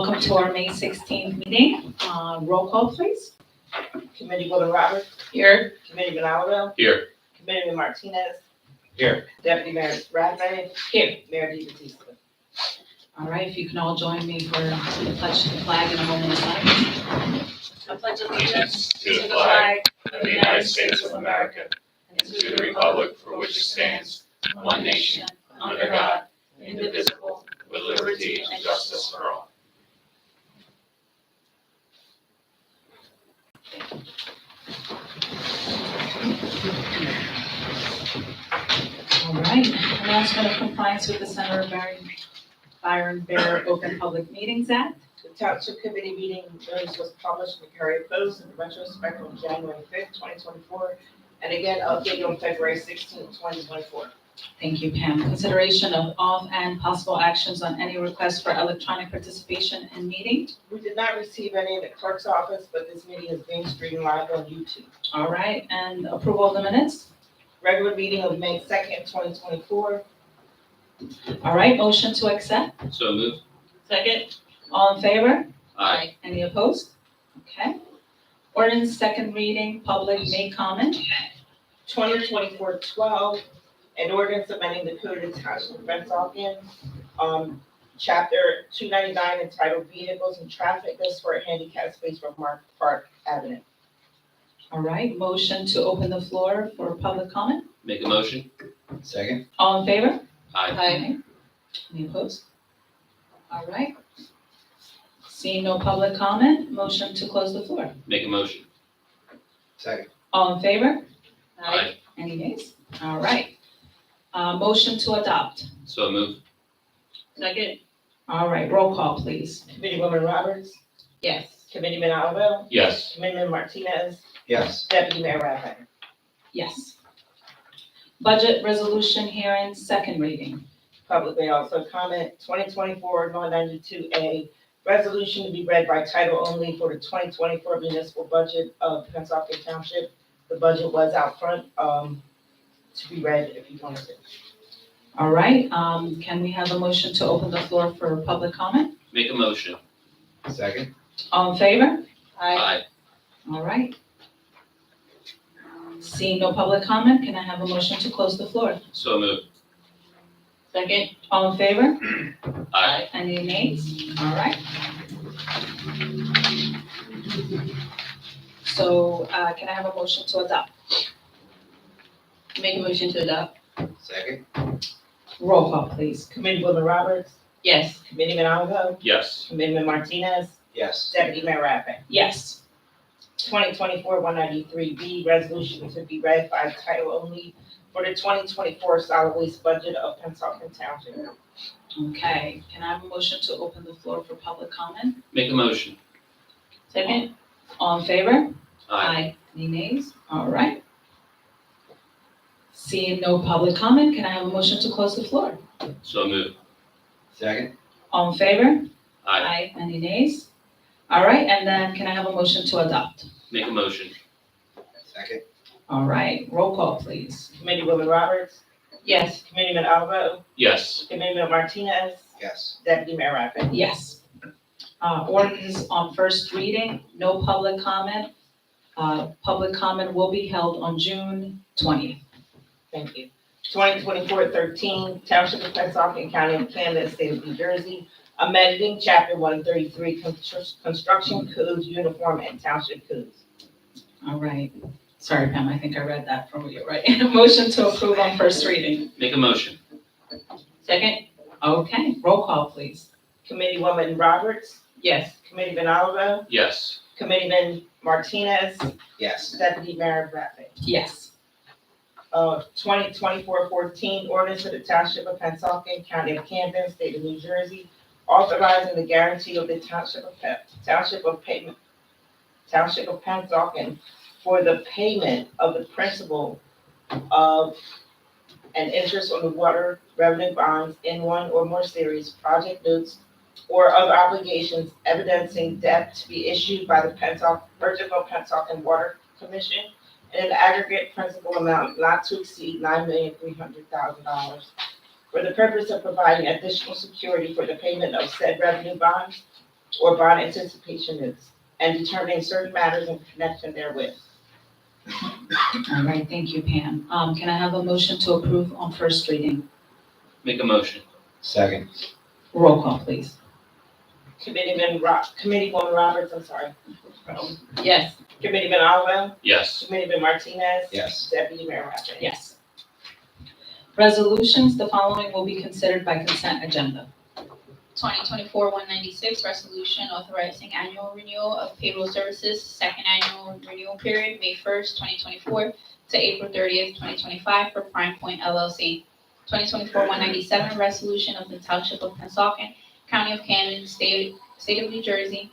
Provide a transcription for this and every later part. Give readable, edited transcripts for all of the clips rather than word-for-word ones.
Welcome to our May 16th meeting. Roll call, please. Committeewoman Roberts. Here. Committeeman Oliver. Here. Committeeman Martinez. Here. Deputy Mayor Radford. Here. Mayor DeBatista. All right, if you can all join me for the pledge to the flag in a moment of silence. I pledge Allegiance to the flag of the United States of America and to the republic for which it stands, one nation, under God, indivisible, with liberty and justice for all. All right, announcement of compliance with the Center of Byron Bear Open Public Meetings Act. The Township Committee meeting notice was published in the Courier Post in retrospect on January 5th, 2024, and again updated on February 16th, 2024. Thank you, Pam. Consideration of off and possible actions on any request for electronic participation in meeting. We did not receive any in the clerk's office, but this meeting is being streamed live on YouTube. All right, and approval of the minutes. Regular meeting of May 2nd, 2024. All right, motion to accept. So moved. Second. All in favor? Aye. Any opposed? Okay. Ordinance second reading, public may comment. 2024-12, an ordinance amending the code of the Township of Pennsauken, chapter 299 entitled Vehicles and Traffic, this for a handicap space from Park Avenue. All right, motion to open the floor for public comment. Make a motion. Second. All in favor? Aye. Any opposed? All right. Seeing no public comment, motion to close the floor. Make a motion. Second. All in favor? Aye. Any nays? All right. Motion to adopt. So moved. Second. All right, roll call, please. Committeewoman Roberts. Yes. Committeeman Oliver. Yes. Committeeman Martinez. Yes. Deputy Mayor Radford. Yes. Budget resolution hearing, second reading. Public may also comment. 2024-192A, resolution to be read by title only for the 2024 municipal budget of Pennsauken Township. The budget was out front, to be read if you wanted to. All right, can we have a motion to open the floor for public comment? Make a motion. Second. All in favor? Aye. All right. Seeing no public comment, can I have a motion to close the floor? So moved. Second. All in favor? Aye. Any nays? All right. So, can I have a motion to adopt? Make a motion to adopt. Second. Roll call, please. Committeewoman Roberts. Yes. Committeeman Oliver. Yes. Committeeman Martinez. Yes. Deputy Mayor Radford. Yes. 2024-193B, resolution to be read by title only for the 2024 solid waste budget of Pennsauken Township. Okay, can I have a motion to open the floor for public comment? Make a motion. Second. All in favor? Aye. Any nays? All right. Seeing no public comment, can I have a motion to close the floor? So moved. Second. All in favor? Aye. Any nays? All right, and then can I have a motion to adopt? Make a motion. Second. All right, roll call, please. Committeewoman Roberts. Yes. Committeeman Oliver. Yes. Committeeman Martinez. Yes. Deputy Mayor Radford. Yes. Ordinance on first reading, no public comment. Public comment will be held on June 20th. Thank you. 2024-13, Township of Pennsauken, County of Camden, State of New Jersey, amending Chapter 133, Construction Codes, Uniform, and Township Codes. All right. Sorry, Pam, I think I read that from you, right? Motion to approve on first reading. Make a motion. Second. Okay, roll call, please. Committeewoman Roberts. Yes. Committeeman Oliver. Yes. Committeeman Martinez. Yes. Deputy Mayor Radford. Yes. 2024-14, ordinance of the Township of Pennsauken, County of Camden, State of New Jersey, authorizing the guarantee of the Township of Pennsauken for the payment of the principal of and interest on the water revenue bonds in one or more series, project notes, or other obligations evidencing debt to be issued by the Pennsauken Water Commission in an aggregate principal amount not to exceed $9,300,000 for the purpose of providing additional security for the payment of said revenue bonds, or bond anticipation notes, and determining certain matters in connection therewith. All right, thank you, Pam. Can I have a motion to approve on first reading? Make a motion. Second. Roll call, please. Committeewoman Roberts, I'm sorry. Yes. Committeeman Oliver, Yes. Committeeman Martinez. Yes. Deputy Mayor Raffin. Yes. Resolutions, the following will be considered by consent agenda. 2024-196, resolution authorizing annual renewal of payroll services, second annual renewal period, May 1st, 2024 to April 30th, 2025 for Prime Point LLC. 2024-197, resolution of the Township of Pennsauken, County of Camden, State of New Jersey,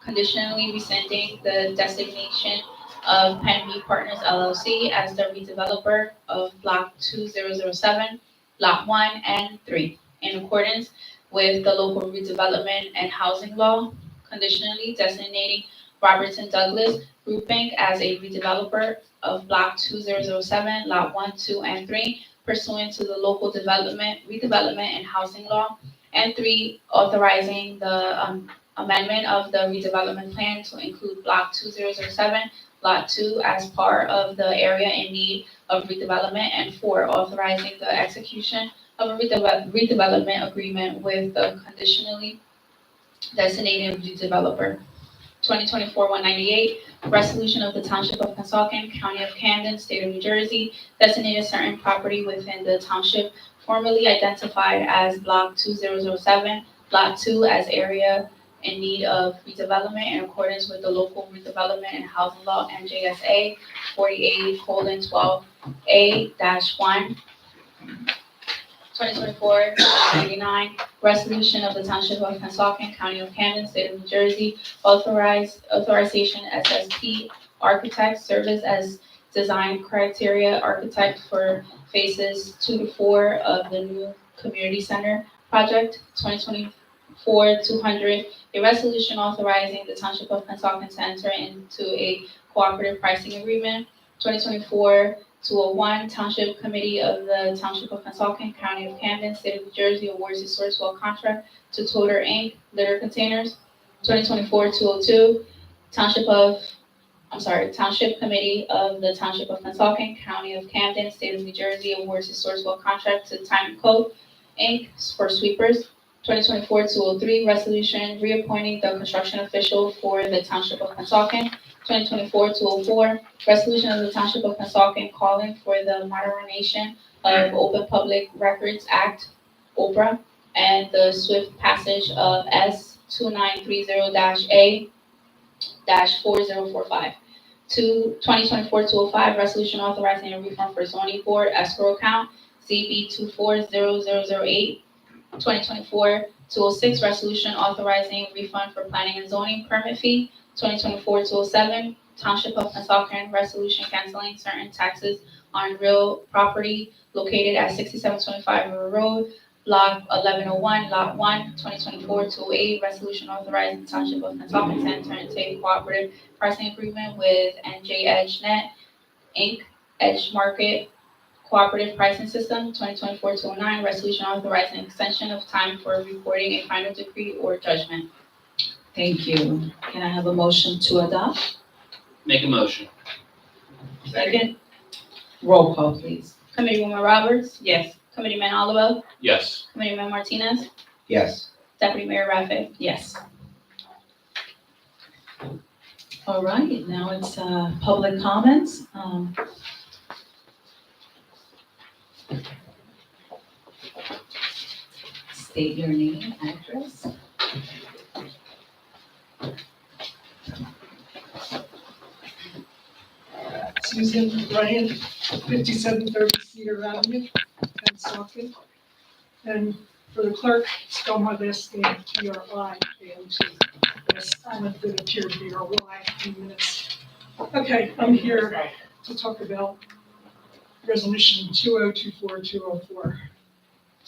conditionally rescinding the designation of Penn B Partners LLC as the redeveloper of Block 2007, Lot 1 and 3, in accordance with the local redevelopment and housing law, conditionally designating Robertson Douglas Group Inc. as a redeveloper of Block 2007, Lot 1, 2, and 3 pursuant to the local redevelopment and housing law, and 3, authorizing the amendment of the redevelopment plan to include Block 2007, Lot 2 as part of the area in need of redevelopment, and 4, authorizing the execution of a redevelopment agreement with the conditionally designated redeveloper. 2024-198, resolution of the Township of Pennsauken, County of Camden, State of New Jersey, designated certain property within the township formerly identified as Block 2007, Lot 2 as area in need of redevelopment in accordance with the local redevelopment and housing law, NJSA 48:12A-1. 2024-99, resolution of the Township of Pennsauken, County of Camden, State of New Jersey, authorization SSP Architect service as design criteria architect for phases 2 to 4 of the new community center project. 2024-200, a resolution authorizing the Township of Pennsauken to enter into a cooperative pricing agreement. 2024-201, Township Committee of the Township of Pennsauken, County of Camden, State of New Jersey awards a Sourcewell contract to Toter Inc. litter containers. 2024-202, Township Committee of the Township of Pennsauken, County of Camden, State of New Jersey awards a Sourcewell contract to Time Code Inc. for sweepers. 2024-203, resolution reappointing the construction official for the Township of Pennsauken. 2024-204, resolution of the Township of Pennsauken calling for the modernization of Open Public Records Act, OPRA, and the swift passage of S 2930-A-4045. 2024-205, resolution authorizing a refund for zoning board escrow account ZB240008. 2024-206, resolution authorizing refund for planning and zoning permit fee. 2024-207, Township of Pennsauken, resolution canceling certain taxes on real property located at 6725 River Road, Block 1101, Lot 1. 2024-208, resolution authorizing Township of Pennsauken to enter into a cooperative pricing agreement with NJ EdgeNet Inc., Edge Market Cooperative Pricing System. 2024-209, resolution authorizing extension of time for reporting a final decree or judgment. Thank you. Can I have a motion to adopt? Make a motion. Second. Roll call, please. Committeewoman Roberts, Yes. Committeeman Oliver, Yes. Committeeman Martinez, Yes. Deputy Mayor Raffin. Yes. All right, now it's public comments. State your name, address. Susan Bryant, 5730 Cedar Avenue, Pennsauken. And for the clerk, spell my last name T-R-I-A-N-T. Yes, I'm a bit of here, B-R-Y, 2 minutes. Okay, I'm here to talk about Resolution 2024-204,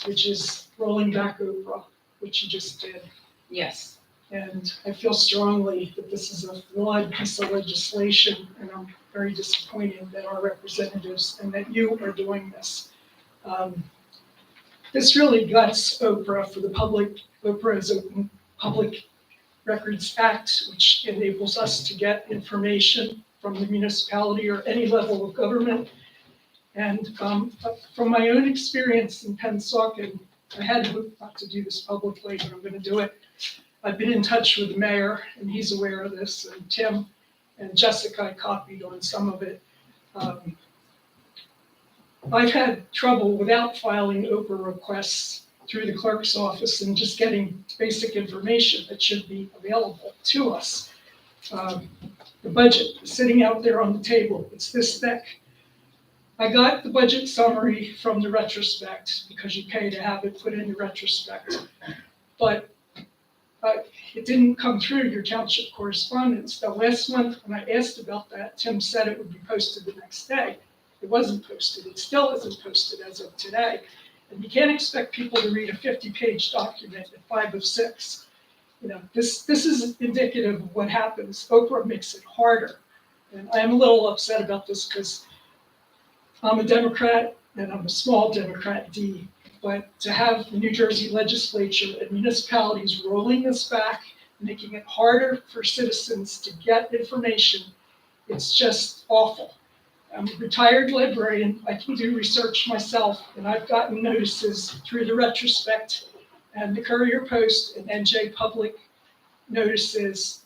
which is rolling back Oprah, which you just did. Yes. And I feel strongly that this is a flawed piece of legislation, and I'm very disappointed that our representatives and that you are doing this. This really guts Oprah for the public. Oprah is a public Records Act, which enables us to get information from the municipality or any level of government. And from my own experience in Pennsauken, I had to hope not to do this publicly, but I'm going to do it. I've been in touch with the mayor, and he's aware of this, and Tim and Jessica I copied on some of it. I've had trouble without filing Oprah requests through the clerk's office and just getting basic information that should be available to us. The budget is sitting out there on the table. It's this thick. I got the budget summary from the retrospect because you pay to have it put in the retrospect. But it didn't come through your township correspondence. The last month when I asked about that, Tim said it would be posted the next day. It wasn't posted. It still isn't posted as of today. And you can't expect people to read a 50-page document at 5 of 6. You know, this is indicative of what happens. Oprah makes it harder. And I am a little upset about this because I'm a Democrat and I'm a small Democrat D. But to have the New Jersey legislature and municipalities rolling this back, making it harder for citizens to get information, it's just awful. I'm a retired librarian. I can do research myself, and I've gotten notices through the retrospect and the Courier Post and NJ Public notices.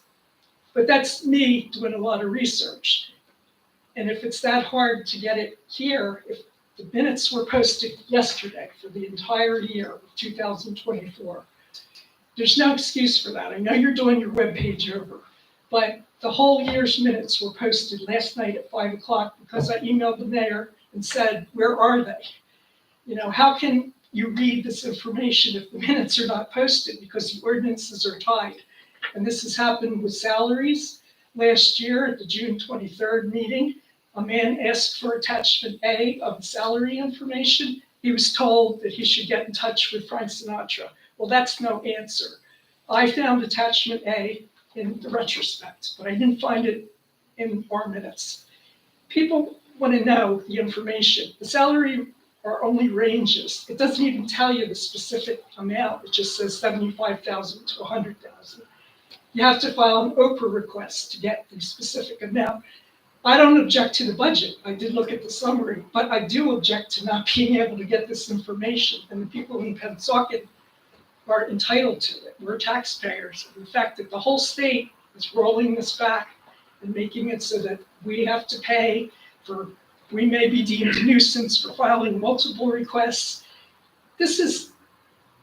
But that's me doing a lot of research. And if it's that hard to get it here, if the minutes were posted yesterday for the entire year of 2024, there's no excuse for that. I know you're doing your webpage over, but the whole year's minutes were posted last night at 5 o'clock because I emailed the mayor and said, where are they? You know, how can you read this information if the minutes are not posted because the ordinances are tied? And this has happened with salaries. Last year at the June 23rd meeting, a man asked for attachment A of salary information. He was told that he should get in touch with Frank Sinatra. Well, that's no answer. I found attachment A in the retrospect, but I didn't find it in our minutes. People want to know the information. The salary are only ranges. It doesn't even tell you the specific amount. It just says 75,000 to 100,000. You have to file an Oprah request to get the specific amount. I don't object to the budget. I did look at the summary, but I do object to not being able to get this information. And the people in Pennsauken are entitled to it. We're taxpayers. The fact that the whole state is rolling this back and making it so that we have to pay for, we may be deemed a nuisance for filing multiple requests.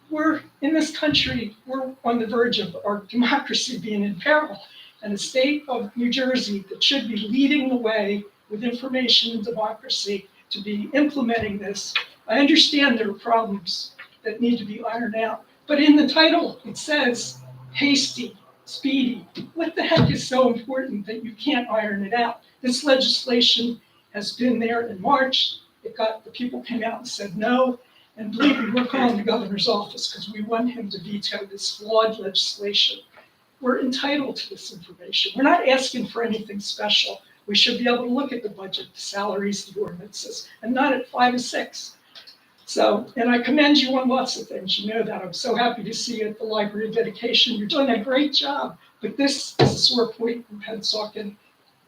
We're in this country, we're on the verge of our democracy being in peril. And the state of New Jersey that should be leading the way with information and democracy to be implementing this. I understand there are problems that need to be ironed out. But in the title, it says hasty, speedy. What the heck is so important that you can't iron it out? This legislation has been there in March. The people came out and said no. And believe me, we're calling the governor's office because we want him to veto this flawed legislation. We're entitled to this information. We're not asking for anything special. We should be able to look at the budget, the salaries, the ordinances, and not at 5 or 6. So, and I commend you on lots of things. You know that. I'm so happy to see you at the Library of Dedication. You're doing a great job. But this is a sore point in Pennsauken,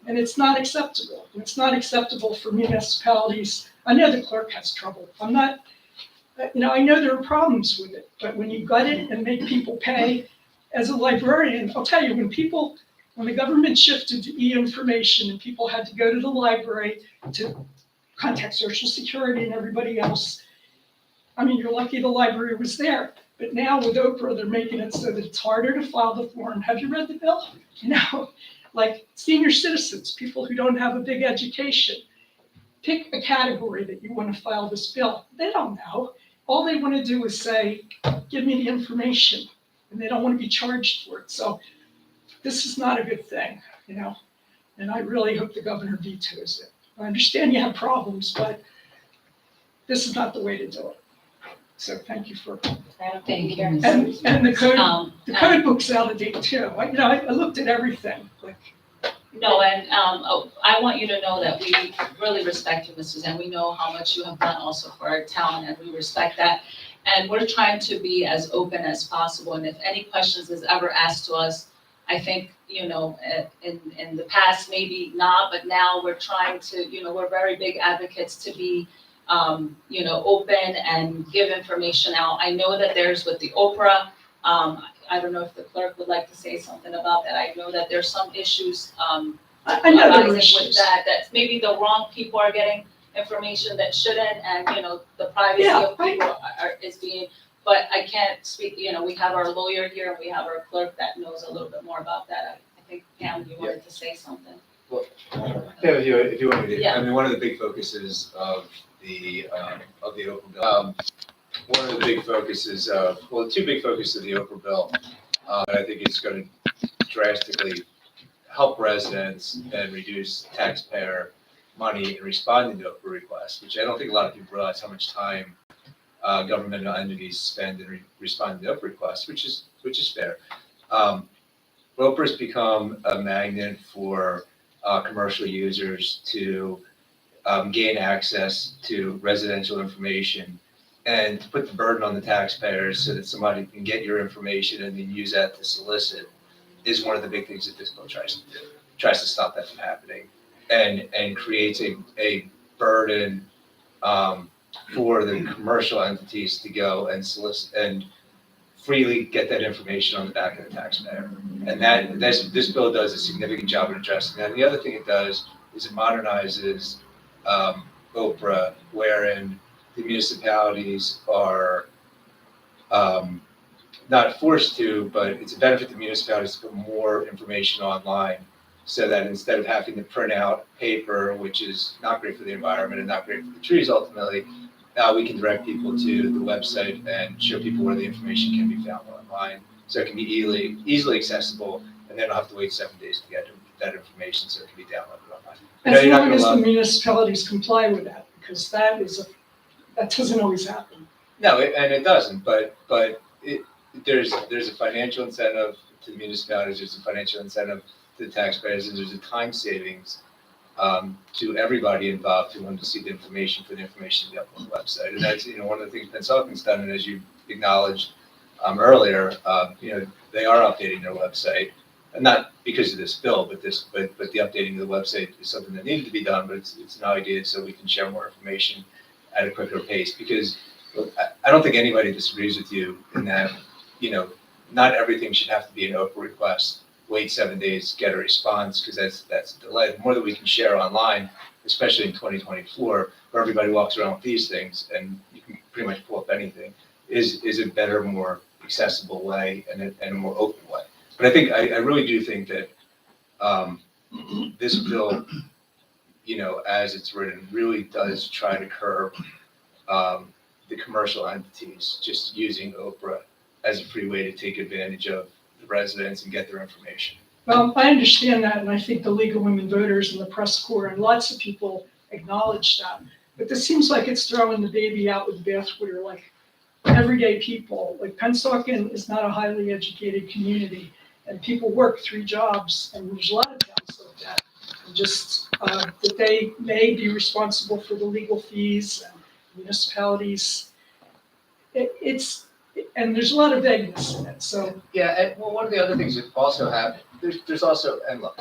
and it's not acceptable. And it's not acceptable for municipalities. I know the clerk has trouble. I know there are problems with it, but when you gut it and make people pay, as a librarian, I'll tell you, when the government shifted to e-information and people had to go to the library to contact Social Security and everybody else, I mean, you're lucky the library was there. But now with Oprah, they're making it so that it's harder to file the form. Have you read the bill? You know, like senior citizens, people who don't have a big education, pick a category that you want to file this bill. They don't know. All they want to do is say, give me the information. And they don't want to be charged for it. So this is not a good thing, you know, and I really hope the governor vetoes it. I understand you have problems, but this is not the way to do it. So thank you for, Thank you. and the code book's out of date too. I looked at everything, like. No, and I want you to know that we really respect you, Mrs. And we know how much you have done also for our town, and we respect that. And we're trying to be as open as possible. And if any questions is ever asked to us, I think, in the past, maybe not, but now we're trying to, we're very big advocates to be, open and give information out. I know that there's with the Oprah, I don't know if the clerk would like to say something about that. I know that there's some issues, I know there are arising with issues. that maybe the wrong people are getting information that shouldn't, and, the privacy Yeah, of people is being, but I can't speak, we have our lawyer here, and we have our clerk that knows a little bit more about that. I think, Pam, you wanted to say something? Yeah, if you want me to, Yeah. I mean, one of the big focuses of the Oprah bill, one of the big focuses of, well, two big focuses of the Oprah bill, I think it's gonna drastically help residents and reduce taxpayer money in responding to Oprah requests, which I don't think a lot of people realize how much time governmental entities spend in responding to Oprah requests, which is fair. Oprah's become a magnet for commercial users to gain access to residential information and to put the burden on the taxpayers so that somebody can get your information and then use that to solicit is one of the big things that this bill tries to do. Tries to stop that from happening and creates a burden for the commercial entities to go and solicit and freely get that information on the back of the taxpayer. And this bill does a significant job in addressing that. And the other thing it does is it modernizes Oprah, wherein the municipalities are not forced to, but it's a benefit to municipalities to put more information online so that instead of having to print out paper, which is not great for the environment and not great for the trees ultimately, now we can direct people to the website and show people where the information can be found online. So it can be easily accessible, and they don't have to wait 7 days to get that information, so it can be downloaded online. As long as the municipalities comply with that, because that doesn't always happen. No, and it doesn't, but there's a financial incentive to the municipalities, there's a financial incentive to the taxpayers, and there's a time savings to everybody involved who wanted to see the information for the information to be up on the website. And that's, one of the things Pennsauken's done, and as you acknowledged earlier, they are updating their website, and not because of this bill, but the updating of the website is something that needed to be done, but it's an idea so we can share more information at a quicker pace, because I don't think anybody disagrees with you in that, not everything should have to be an Oprah request. Wait 7 days, get a response, because that's a delay. The more that we can share online, especially in 2024, where everybody walks around with these things and you can pretty much pull up anything, is a better, more accessible way and a more open way. But I really do think that this bill, as it's written, really does try to curb the commercial entities just using Oprah as a free way to take advantage of the residents and get their information. Well, I understand that, and I think the League of Women Voters and the press corps and lots of people acknowledge that. But this seems like it's throwing the baby out with the bathwater, like everyday people. Like Pennsauken is not a highly educated community, and people work 3 jobs, and there's a lot of towns like that. And just that they may be responsible for the legal fees and municipalities. And there's a lot of vagueness in it, so. Yeah, and one of the other things that also happen, there's also, and look,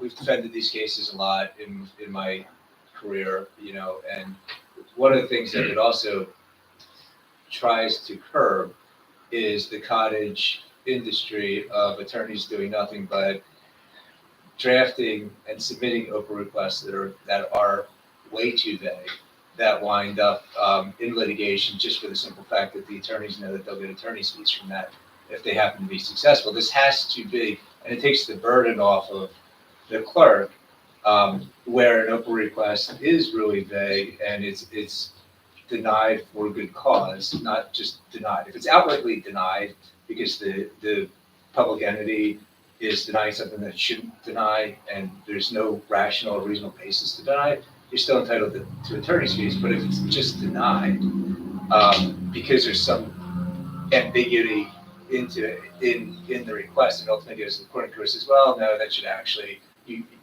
we've defended these cases a lot in my career, and one of the things that it also tries to curb is the cottage industry of attorneys doing nothing but drafting and submitting Oprah requests that are way too vague, that wind up in litigation just for the simple fact that the attorneys know that they'll get attorney's fees from that if they happen to be successful. This has to be, and it takes the burden off of the clerk, where an Oprah request is really vague and it's denied for good cause, not just denied. If it's outrightly denied because the public entity is denying something that it shouldn't deny and there's no rational or reasonable basis to deny it, you're still entitled to attorney's fees. But if it's just denied because there's some ambiguity in the request, and ultimately goes to the court and says, well, no, that should actually,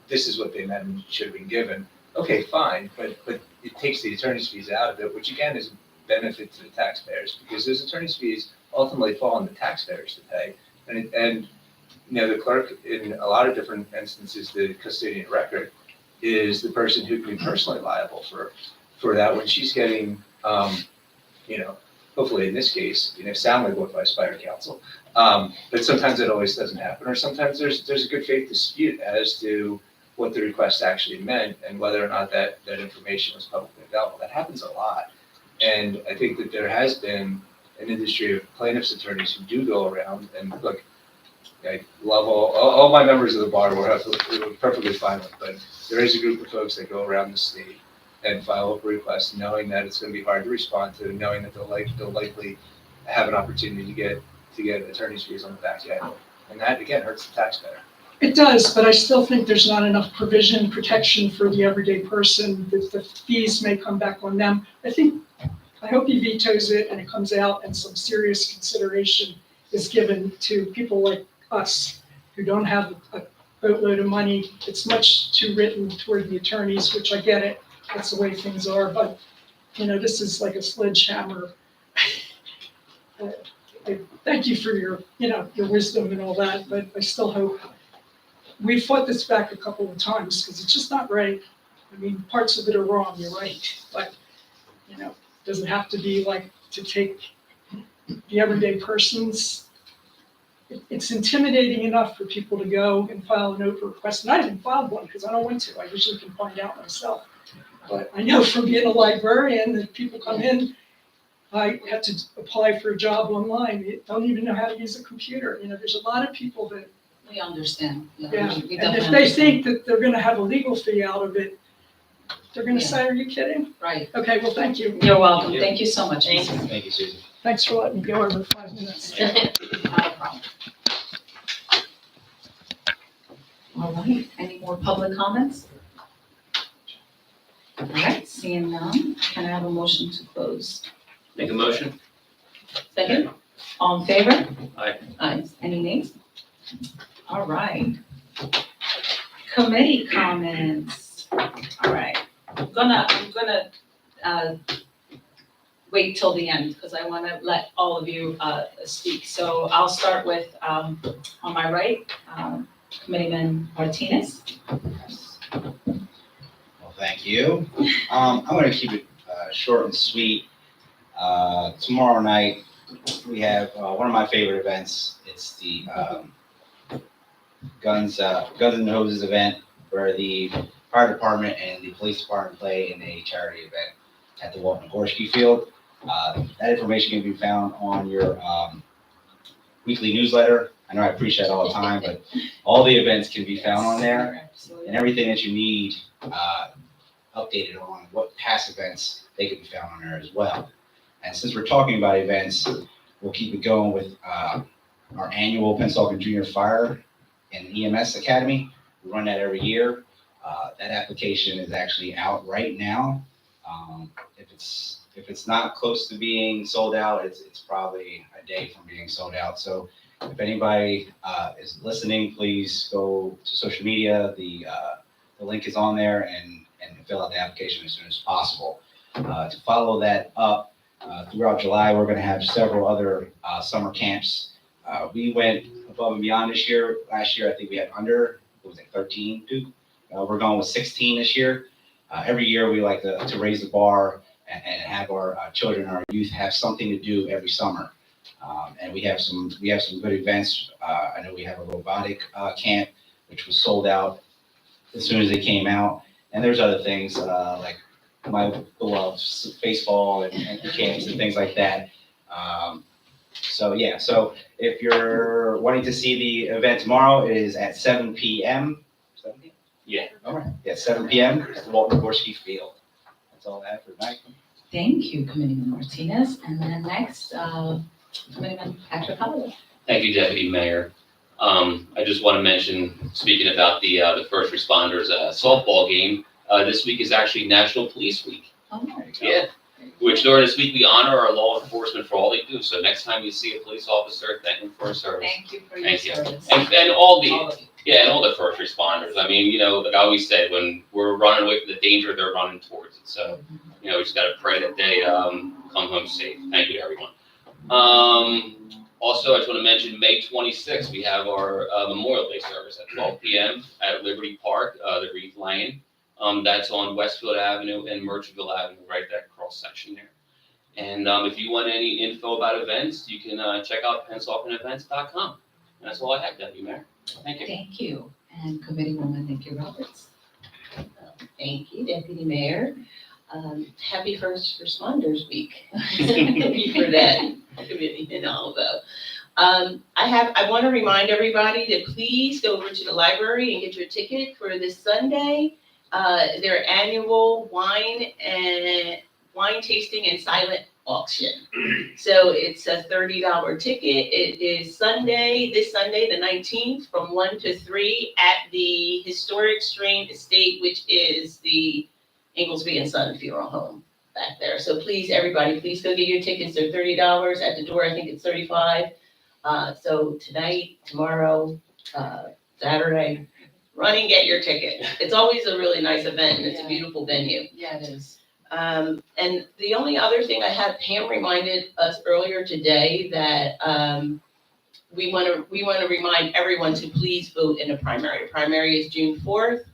this is what they meant and should have been given. Okay, fine, but it takes the attorney's fees out of it, which again is a benefit to the taxpayers, because those attorney's fees ultimately fall on the taxpayers to pay. And the clerk, in a lot of different instances, the custodian of record is the person who can be personally liable for that when she's getting, hopefully in this case, soundly advised by her counsel. But sometimes it always doesn't happen, or sometimes there's a good faith dispute as to what the request actually meant and whether or not that information was publicly available. That happens a lot. And I think that there has been an industry of plaintiffs' attorneys who do go around and look, I love all my members of the bar we're perfectly fine with, but there is a group of folks that go around the state and file a request knowing that it's going to be hard to respond to, knowing that they'll likely have an opportunity to get attorney's fees on the back end. And that, again, hurts the taxpayer. It does, but I still think there's not enough protection for the everyday person, that the fees may come back on them. I hope he vetoes it and it comes out and some serious consideration is given to people like us who don't have a boatload of money. It's much too written toward the attorneys, which I get it. That's the way things are, but, this is like a sledgehammer. I thank you for your wisdom and all that, but I still hope. We fought this back a couple of times because it's just not right. I mean, parts of it are wrong, you're right, but, does it have to be like to take the everyday persons? It's intimidating enough for people to go and file an open request, and I haven't filed one because I don't want to. I usually can find out myself. But I know from being a librarian that people come in, I had to apply for a job online. They don't even know how to use a computer. There's a lot of people that, We understand. yeah. We And definitely if they think understand. that they're gonna have a legal fee out of it, they're gonna say, are you kidding? Right. Okay, well, thank you. You're welcome. Thank you so much. Thank Mrs. Thank you, Susan. Thanks for letting me go over 5 minutes. Not a problem. All right, any more public comments? All right, seeing none, can I have a motion to close? Make a motion? Second, all in favor? Aye. Aye, any nays? All right. Committee comments. All right, I'm gonna wait till the end, because I want to let all of you speak. So I'll start with, on my right, Committeeman Martinez. Well, thank you. I'm going to keep it short and sweet. Tomorrow night, we have one of my favorite events. It's the Guns and Hoses event, where the fire department and the police department play in a charity event at the Walton Gorski Field. That information can be found on your weekly newsletter. I know I preach that all the time, but all the events can be found on there, Absolutely. and everything that you need updated on what past events, they can be found on there as well. And since we're talking about events, we'll keep it going with our annual Pennsauken Junior Fire and EMS Academy. We run that every year. That application is actually out right now. If it's not close to being sold out, it's probably a day from being sold out. So if anybody is listening, please go to social media. The link is on there, and fill out the application as soon as possible. To follow that up, throughout July, we're going to have several other summer camps. We went above and beyond this year. Last year, I think we had 13, Duke. We're going with 16 this year. Every year, we like to raise the bar and have our children, our youth, have something to do every summer. And we have some good events. I know we have a robotic camp, which was sold out as soon as it came out. And there's other things like my beloved baseball and camps and things like that. So if you're wanting to see the event tomorrow, it is at 7 p.m. 7 p.m. Yeah. All right. Yeah, 7 p.m. at the Walton Gorski Field. That's all I have for tonight. Thank you, Committeeman Martinez. And then next, Committeeman Patrick Holloway. Thank you, Deputy Mayor. I just want to mention, speaking about the first responders softball game, this week is actually National Police Week. Oh, There you go. Yeah. Which during this week we honor our law enforcement for all they do. So next time you see a police officer, thank them for his service. Thank you for your Thank you. service. And all the All of you. Yeah, and all the first responders. I mean, like I always said, when we're running away from the danger, they're running towards it. So, we just got to pray that they come home safe. Thank you, everyone. Also, I just want to mention, May 26th, we have our Memorial Day service at 12 p.m. at Liberty Park, the Reef Lane. That's on Westfield Avenue and Merchville Avenue, right that cross section there. And if you want any info about events, you can check out PensaukenEvents.com. And that's all I have, Deputy Mayor. Thank you. Thank you. And Committeewoman Nikki Roberts. Thank you, Deputy Mayor. Happy First Responders Week. Thank you for that committee and all though. I want to remind everybody to please go over to the library and get your ticket for this Sunday. Their annual wine tasting and silent auction. So it's a $30 ticket. It is this Sunday, the 19th, from 1 to 3 at the Historic Strain Estate, which is the Inglesby and Son Funeral Home back there. So please, everybody, please go get your tickets. They're $30 at the door. I think it's $35. So tonight, tomorrow, Saturday, run and get your ticket. It's always a really nice event and it's a beautiful venue. Yeah, it is. And the only other thing I had, Pam reminded us earlier today that we want to remind everyone to please vote in the primary. The primary is June 4th.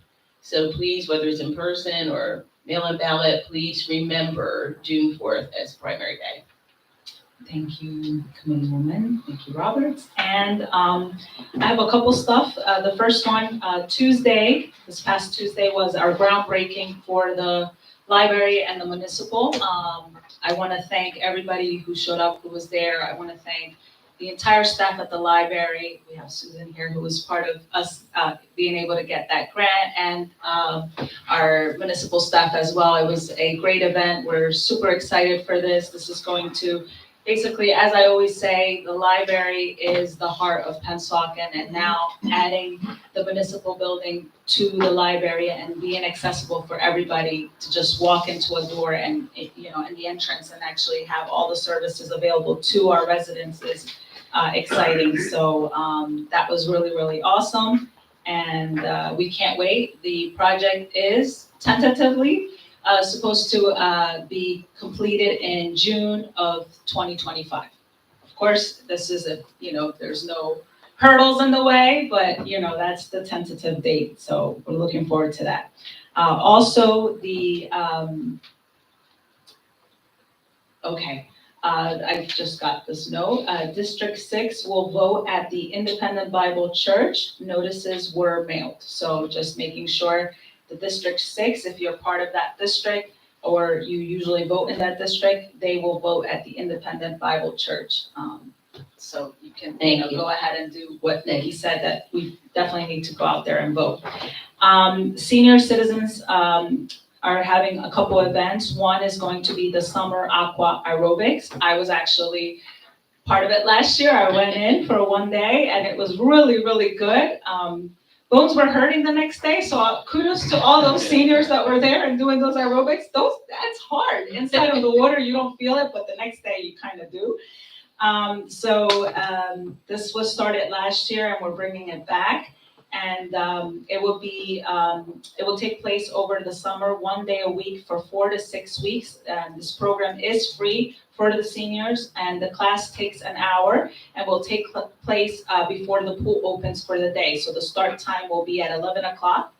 So please, whether it's in person or mail-in ballot, please remember June 4th as primary day. Thank you, Committeewoman Nikki Roberts. And I have a couple stuff. The first one, this past Tuesday was our groundbreaking for the library and the municipal. I want to thank everybody who showed up, who was there. I want to thank the entire staff at the library. We have Susan here, who was part of us being able to get that grant, and our municipal staff as well. It was a great event. We're super excited for this. This is going to basically, as I always say, the library is the heart of Pennsauken, and now adding the municipal building to the library and being accessible for everybody to just walk into a door and, in the entrance and actually have all the services available to our residents is exciting. So that was really, really awesome. And we can't wait. The project is tentatively supposed to be completed in June of 2025. Of course, this is there's no hurdles in the way, but that's the tentative date. So we're looking forward to that. Also, I just got this note. District 6 will vote at the Independent Bible Church. Notices were mailed. So just making sure the District 6, if you're part of that district or you usually vote in that district, they will vote at the Independent Bible Church. So you can go ahead and do what Nikki said, that we definitely need to go out there and vote. Senior citizens are having a couple events. One is going to be the summer aqua aerobics. I was actually part of it last year. I went in for one day and it was really, really good. Bones were hurting the next day, so kudos to all those seniors that were there and doing those aerobics. That's hard. Inside of the water, you don't feel it, but the next day you kind of do. This was started last year and we're bringing it back. And it will take place over the summer, 1 day a week for 4 to 6 weeks. And this program is free for the seniors, and the class takes an hour and will take place before the pool opens for the day. So the start time will be at 11 o'clock.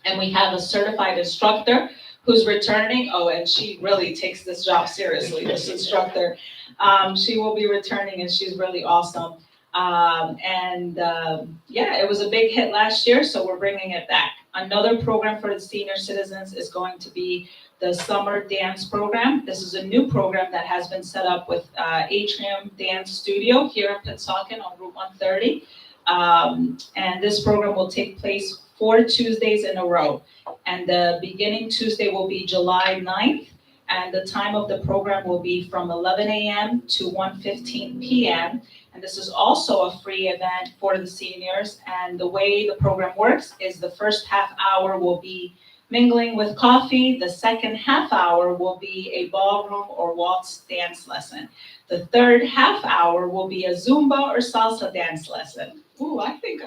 And we have a certified instructor who's returning. Oh, and she really takes this job seriously, this instructor. She will be returning and she's really awesome. It was a big hit last year, so we're bringing it back. Another program for the senior citizens is going to be the summer dance program. This is a new program that has been set up with Atrium Dance Studio here in Pennsauken on Route 130. And this program will take place 4 Tuesdays in a row. And the beginning Tuesday will be July 9th. And the time of the program will be from 11 a.m. to 1:15 p.m. And this is also a free event for the seniors. And the way the program works is the first half hour will be mingling with coffee. The second half hour will be a ballroom or waltz dance lesson. The third half hour will be a Zumba or salsa dance lesson. Ooh, I think,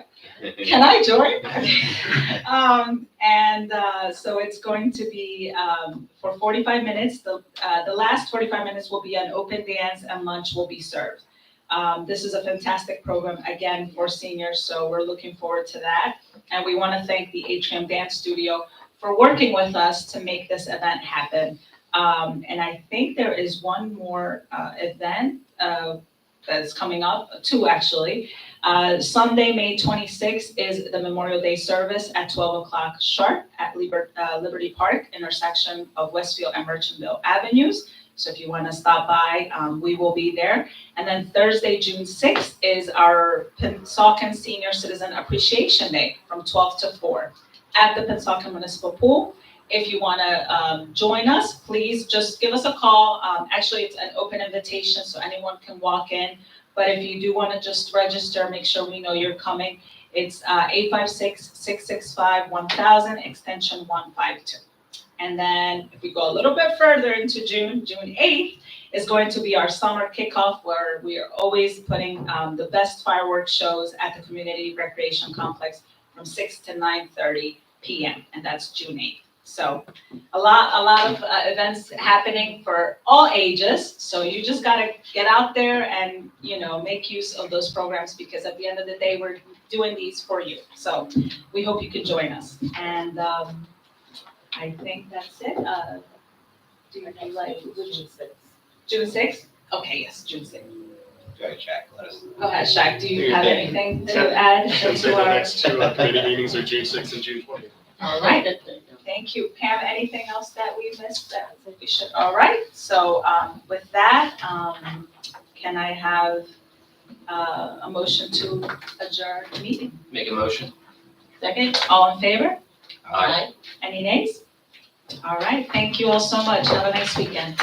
can I join? So it's going to be for 45 minutes. The last 45 minutes will be an open dance and lunch will be served. This is a fantastic program, again, for seniors, so we're looking forward to that. And we want to thank the Atrium Dance Studio for working with us to make this event happen. And I think there is one more event that's coming up, two actually. Sunday, May 26th is the Memorial Day service at 12 o'clock sharp at Liberty Park, intersection of Westfield and Merchantville Avenues. So if you want to stop by, we will be there. And then Thursday, June 6th is our Pennsauken Senior Citizen Appreciation Day from 12 to 4 at the Pennsauken Municipal Pool. If you want to join us, please just give us a call. Actually, it's an open invitation, so anyone can walk in. But if you do want to just register, make sure we know you're coming. It's 856-665-1000, extension 152. And then if we go a little bit further into June, June 8th is going to be our summer kickoff, where we are always putting the best fireworks shows at the Community Recreation Complex from 6 to 9:30 p.m. And that's June 8th. So a lot of events happening for all ages. So you just gotta get out there and, make use of those programs, because at the end of the day, we're doing these for you. So we hope you can join us. And I think that's it. Do you like June 6th? Okay, yes, June 6th. Go ahead, Jack, let us. Go ahead, Shaq. Do you have anything to add? I'd say the next two committee meetings are June 6th and June 20th. All right. Thank you. Pam, anything else that we missed that we should? All right. So with that, can I have a motion to adjourn the meeting? Make a motion. Second, all in favor? Aye. Any nays? All right. Thank you all so much. Have a nice weekend.